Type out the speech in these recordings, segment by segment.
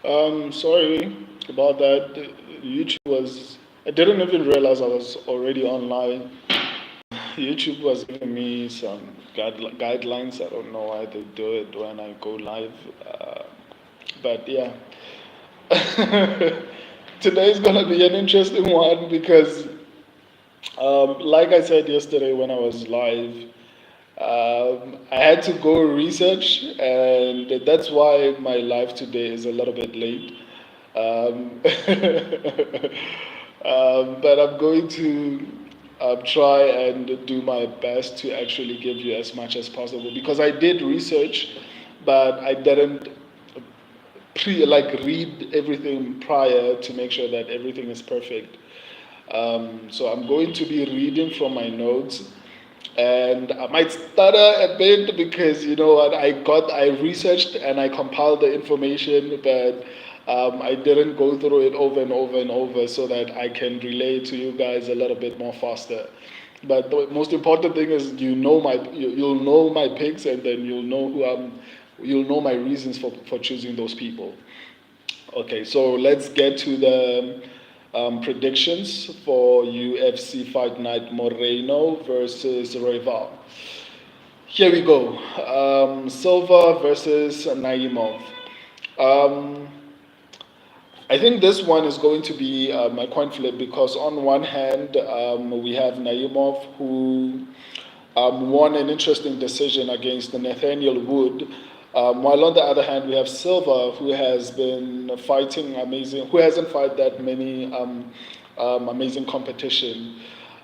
Sorry about that. YouTube was. I didn't even realize I was already online. YouTube was giving me some guidelines. I don't know why they do it when I go live. But yeah, today is gonna be an interesting one because, like I said yesterday when I was live, I had to go research, and that's why my live today is a little bit late. Um, but I'm going to try and do my best to actually give you as much as possible because I did research, but I didn't read everything prior to make sure that everything is perfect. So I'm going to be reading from my notes, and I might stutter a bit because you know what I researched and I compiled the information, but I didn't go through it over and over and over so that I can relay to you guys a little bit more faster. But the most important thing is you'll know my picks, and then you'll know my reasons for choosing those people. Okay, so let's get to the predictions for UFC Fight Night Moreno versus Royval. Here we go. Silva versus Naimov. Um, I think this one is going to be a coin flip because on one hand we have Naimov who won an interesting decision against Nathaniel Wood. While on the other hand, we have Silva, who has been fighting amazing, who hasn't fought that many amazing competition.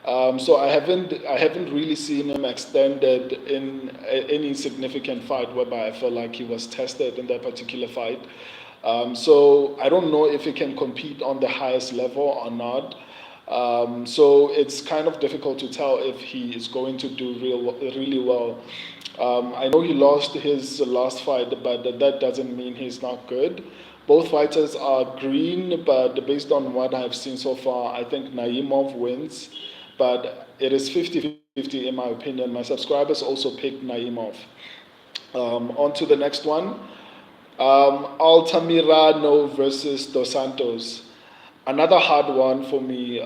So I haven't really seen him extended in any significant fight whereby I felt like he was tested in that particular fight. So I don't know if he can compete on the highest level or not. So it's kind of difficult to tell if he is going to do really well. I know he lost his last fight, but that doesn't mean he's not good. Both fighters are green, but based on what I've seen so far, I think Naimov wins. But it is 50-50 in my opinion. My subscribers also picked Naimov. On to the next one. Altamirano versus Dos Santos. Another hard one for me.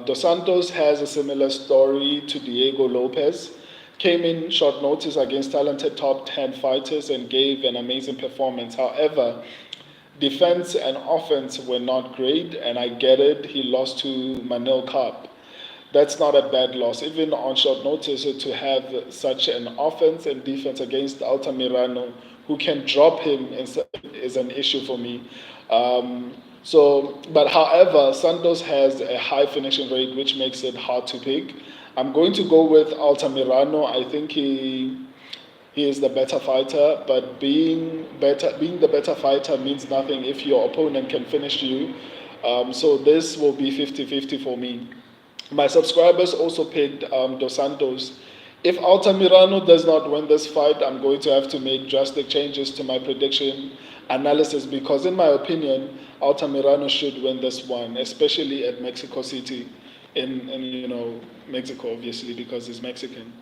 Dos Santos has a similar story to Diego Lopez. Came in short notice against talented top 10 fighters and gave an amazing performance. However, defense and offense were not great, and I get it. He lost to Manil Kape. That's not a bad loss. Even on short notice, to have such an offense and defense against Altamirano, who can drop him, is an issue for me. But however, Santos has a high finishing rate, which makes it hard to pick. I'm going to go with Altamirano. I think he is the better fighter, but being the better fighter means nothing if your opponent can finish you. So this will be 50-50 for me. My subscribers also picked Dos Santos. If Altamirano does not win this fight, I'm going to have to make drastic changes to my prediction analysis because, in my opinion, Altamirano should win this one, especially at Mexico City, in Mexico, obviously, because he's Mexican.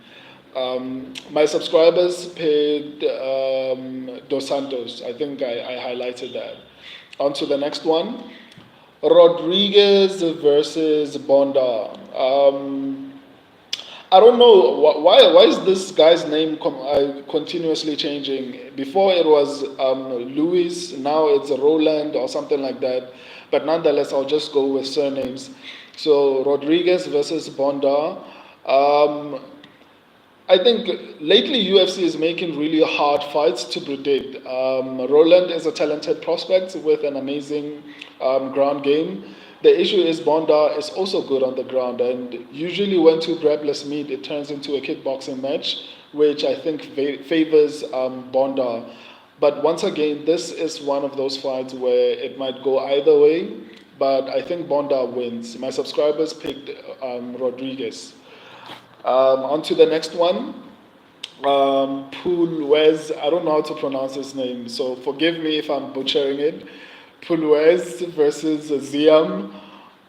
My subscribers picked Dos Santos. I think I highlighted that. On to the next one. Rodriguez versus Bonda. I don't know why is this guy's name continuously changing. Before it was Luis, now it's Roland or something like that. But nonetheless, I'll just go with surnames. So Rodriguez versus Bonda. I think lately UFC is making really hard fights to predict. Roland is a talented prospect with an amazing ground game. The issue is Bonda is also good on the ground, and usually when two grapplers meet, it turns into a kickboxing match, which I think favors Bonda. But once again, this is one of those fights where it might go either way, but I think Bonda wins. My subscribers picked Rodriguez. On to the next one. Pulwez, I don't know how to pronounce his name, so forgive me if I'm butchering it. Pulwez versus Ziam.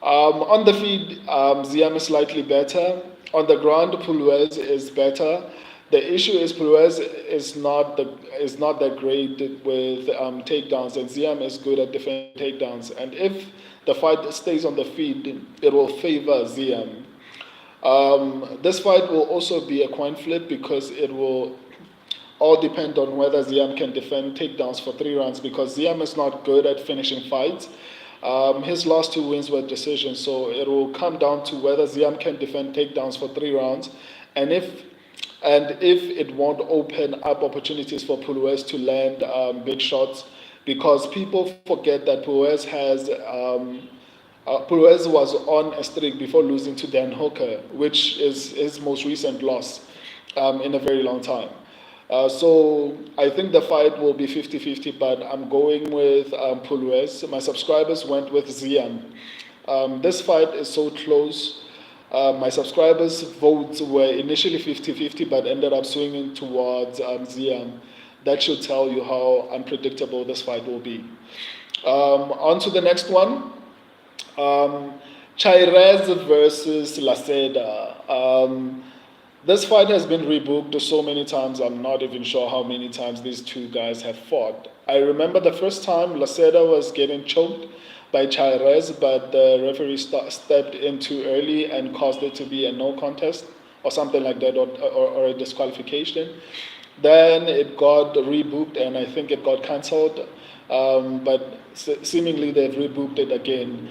On the feed, Ziam is slightly better. On the ground, Pulwez is better. The issue is Perez is not that great with takedowns, and Ziam is good at defending takedowns. And if the fight stays on the feet, it will favor Ziam. This fight will also be a coin flip because it will all depend on whether Ziam can defend takedowns for 3 rounds because Ziam is not good at finishing fights. His last 2 wins were decisions, so it will come down to whether Ziam can defend takedowns for 3 rounds, and if it won't open up opportunities for Puluez to land big shots, because people forget that Puluez was on a streak before losing to Dan Hooker, which is his most recent loss in a very long time. So I think the fight will be 50-50, but I'm going with Puluez. My subscribers went with Ziam. This fight is so close. My subscribers' votes were initially 50-50, but ended up swinging towards Ziam. That should tell you how unpredictable this fight will be. On to the next one. Chairez versus Laceda. This fight has been rebooked so many times, I'm not even sure how many times these two guys have fought. I remember the first time Laceda was getting choked by Chairez, but the referee stepped in too early and caused it to be a no contest or something like that, or a disqualification. Then it got rebooked and I think it got cancelled, but seemingly they've rebooked it again.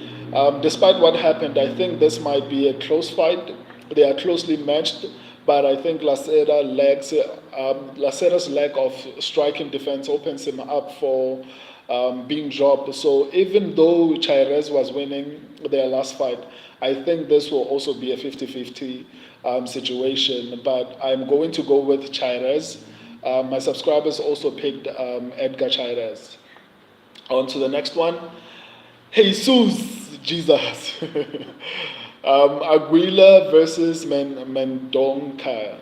Despite what happened, I think this might be a close fight. They are closely matched, but I think Laceda's lack of striking defense opens him up for being dropped. So even though Chairez was winning their last fight, I think this will also be a 50-50 situation. But I'm going to go with Chairez. My subscribers also picked Edgar Chairez. On to the next one. Jesus, Jesus. Aguila versus Mendoca.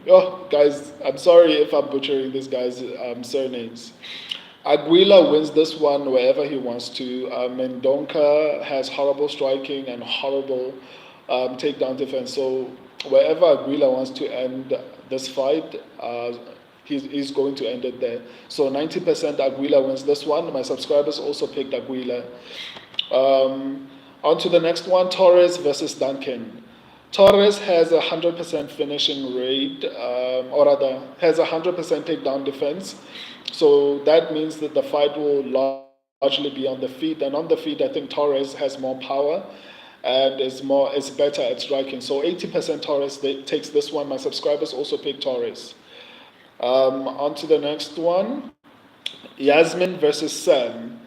Oh, guys, I'm sorry if I'm butchering this guy's surnames. Aguila wins this one wherever he wants to. Mendonca has horrible striking and horrible takedown defense. So wherever Aguila wants to end this fight, he's going to end it there. So 90% Aguila wins this one. My subscribers also picked Aguila. On to the next one, Torres versus Duncan. Torres has a 100% finishing rate, or rather, has a 100% takedown defense. So that means that the fight will largely be on the feet. And on the feet, I think Torres has more power and is better at striking. So 80% Torres takes this one. My subscribers also pick Torres. On to the next one, Yasmin versus Sam.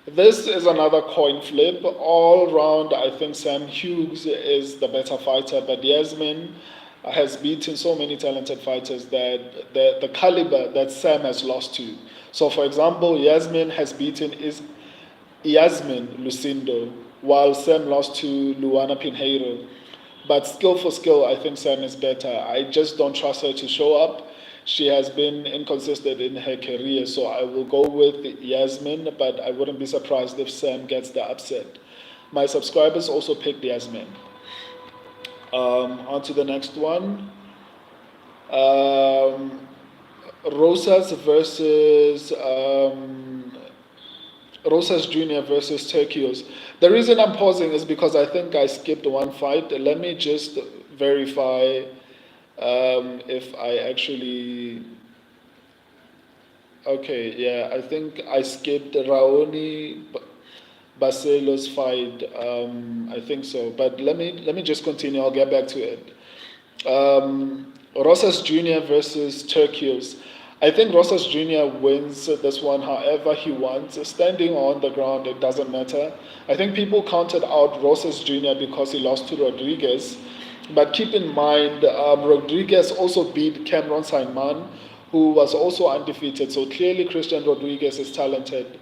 This is another coin flip. All round, I think Sam Hughes is the better fighter, but Yasmin has beaten so many talented fighters that the caliber that Sam has lost to. So, for example, Yasmin has beaten Yasmin Lucindo, while Sam lost to Luana Pinheiro. But skill for skill, I think Sam is better. I just don't trust her to show up. She has been inconsistent in her career, so I will go with Yasmin, but I wouldn't be surprised if Sam gets the upset. My subscribers also picked Yasmin. On to the next one. Rosas versus Rosas Jr. versus Turkios. The reason I'm pausing is because I think I skipped one fight. Let me just verify if I actually... Okay, yeah, I think I skipped Raoni Barcelos fight. I think so, but let me just continue. I'll get back to it. Rosas Jr. versus Turkios. I think Rosas Jr. wins this one however he wants. Standing on the ground, it doesn't matter. I think people counted out Rosas Jr. because he lost to Rodriguez. But keep in mind, Rodriguez also beat Cameron Simon, who was also undefeated. So clearly Christian Rodriguez is talented,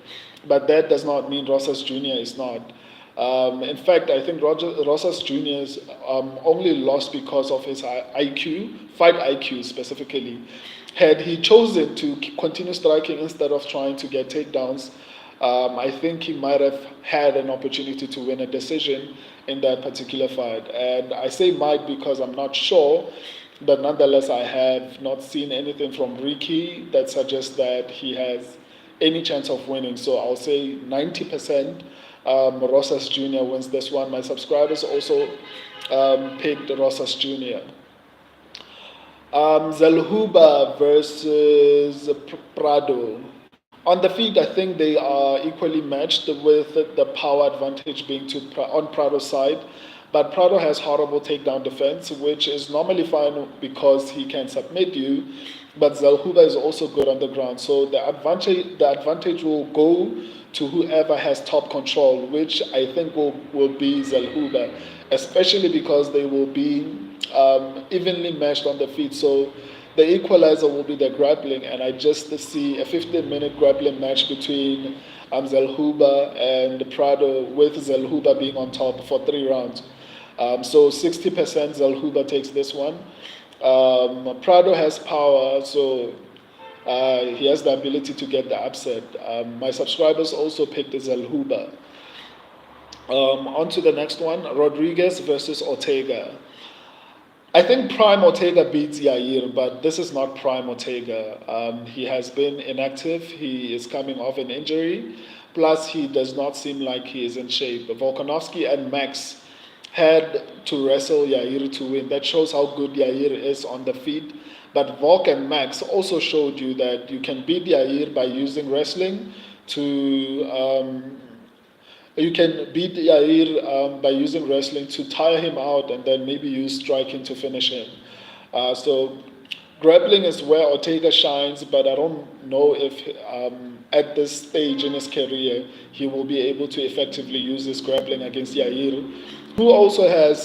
but that does not mean Rosas Jr. is not. In fact, I think Rosas Jr.'s only lost because of his IQ, fight IQ specifically. Had he chosen to continue striking instead of trying to get takedowns, I think he might have had an opportunity to win a decision in that particular fight. And I say might because I'm not sure. But nonetheless, I have not seen anything from Ricky that suggests that he has any chance of winning. So I'll say 90% Rosas Jr. wins this one. My subscribers also picked Rosas Jr. Zalhuba versus Prado. On the feet, I think they are equally matched with the power advantage being on Prado's side. But Prado has horrible takedown defense, which is normally fine because he can submit you. But Zalhuba is also good on the ground. So the advantage will go to whoever has top control, which I think will be Zalhuba, especially because they will be evenly matched on the feet. So the equalizer will be the grappling, and I just see a 15-minute grappling match between Zalhuba and Prado, with Zalhuba being on top for 3 rounds. So 60% Zalhuba takes this one. Prado has power, so he has the ability to get the upset. My subscribers also picked Zalhuba. On to the next one, Rodriguez versus Ortega. I think Prime Ortega beats Yair, but this is not Prime Ortega. He has been inactive. He is coming off an injury. Plus, he does not seem like he is in shape. Volkanovski and Max had to wrestle Yair to win. That shows how good Yair is on the feet. But Volk and Max also showed you that you can beat Yair by using wrestling to you can beat Yair by using wrestling to tire him out and then maybe use striking to finish him. So grappling is where Ortega shines, but I don't know if at this stage in his career he will be able to effectively use his grappling against Yair, who also has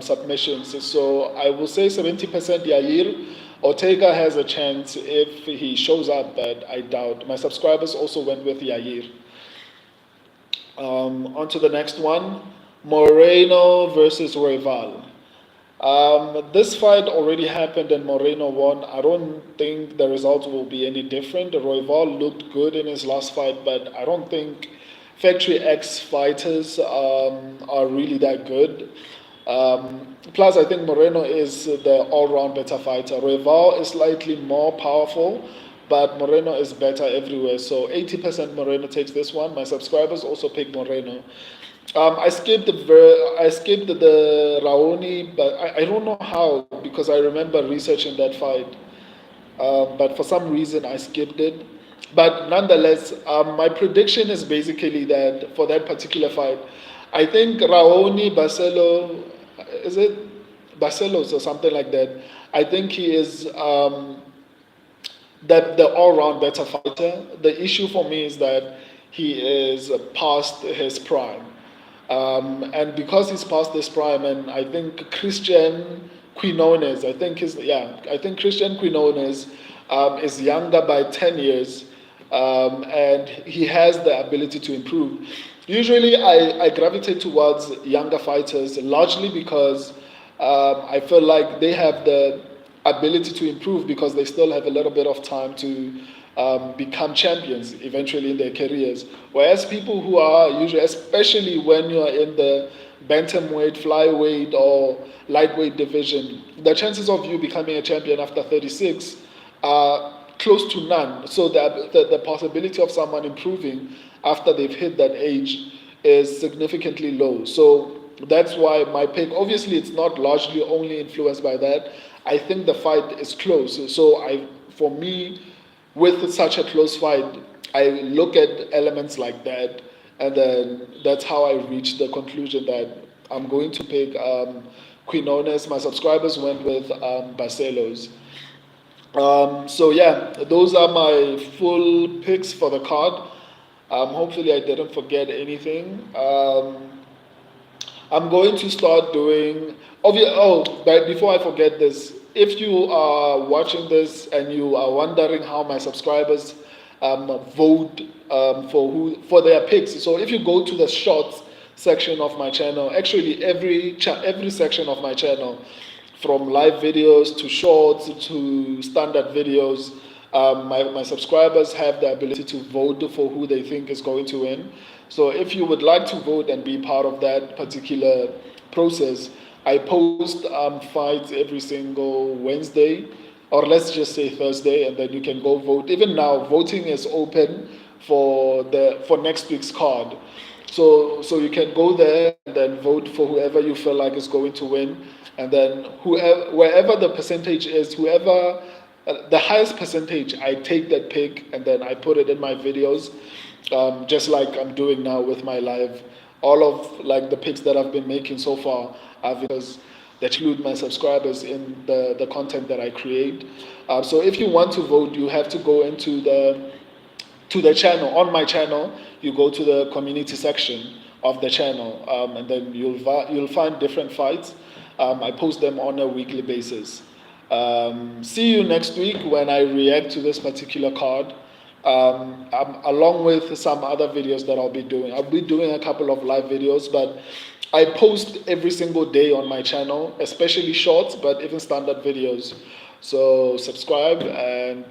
submissions. So I will say 70% Yair. Ortega has a chance if he shows up, but I doubt. My subscribers also went with Yair. On to the next one, Moreno versus Royval. This fight already happened and Moreno won. I don't think the result will be any different. Royval looked good in his last fight, but I don't think Factory X fighters are really that good. Plus, I think Moreno is the all-round better fighter. Royval is slightly more powerful, but Moreno is better everywhere. So 80% Moreno takes this one. My subscribers also pick Moreno. I skipped the Raoni, but I don't know how because I remember researching that fight. But for some reason I skipped it. But nonetheless, my prediction is basically that for that particular fight, I think Raoni Barcelo, is it Barcelos or something like that? I think he is the all-round better fighter. The issue for me is that he is past his prime, and because he's past his prime, and I think Christian Quinones, I think Christian Quinones is younger by 10 years, and he has the ability to improve. Usually, I gravitate towards younger fighters largely because I feel like they have the ability to improve because they still have a little bit of time to become champions eventually in their careers. Whereas people who are usually, especially when you are in the bantamweight, flyweight, or lightweight division, the chances of you becoming a champion after 36 are close to none. So the possibility of someone improving after they've hit that age is significantly low. So that's why my pick, obviously it's not largely only influenced by that. I think the fight is close. So for me, with such a close fight, I look at elements like that, and then that's how I reach the conclusion that I'm going to pick Quinones. My subscribers went with Barcelos. So yeah, those are my full picks for the card. Hopefully I didn't forget anything. I'm going to start doing. But before I forget this, if you are watching this and you are wondering how my subscribers vote for their picks, so if you go to the shorts section of my channel, actually every section of my channel, from live videos to shorts to standard videos, my subscribers have the ability to vote for who they think is going to win. So if you would like to vote and be part of that particular process, I post fights every single Wednesday, or let's just say Thursday, and then you can go vote. Even now, voting is open for next week's card. So you can go there and then vote for whoever you feel like is going to win, and then whoever wherever the percentage is, whoever the highest percentage, I take that pick and then I put it in my videos, just like I'm doing now with my live. All of like the picks that I've been making so far are videos that include my subscribers in the content that I create. So if you want to vote, you have to go into the channel. On my channel, you go to the community section of the channel, and then you'll find different fights. I post them on a weekly basis. See you next week when I react to this particular card, along with some other videos that I'll be doing. I'll be doing a couple of live videos, but I post every single day on my channel, especially shorts, but even standard videos. So subscribe and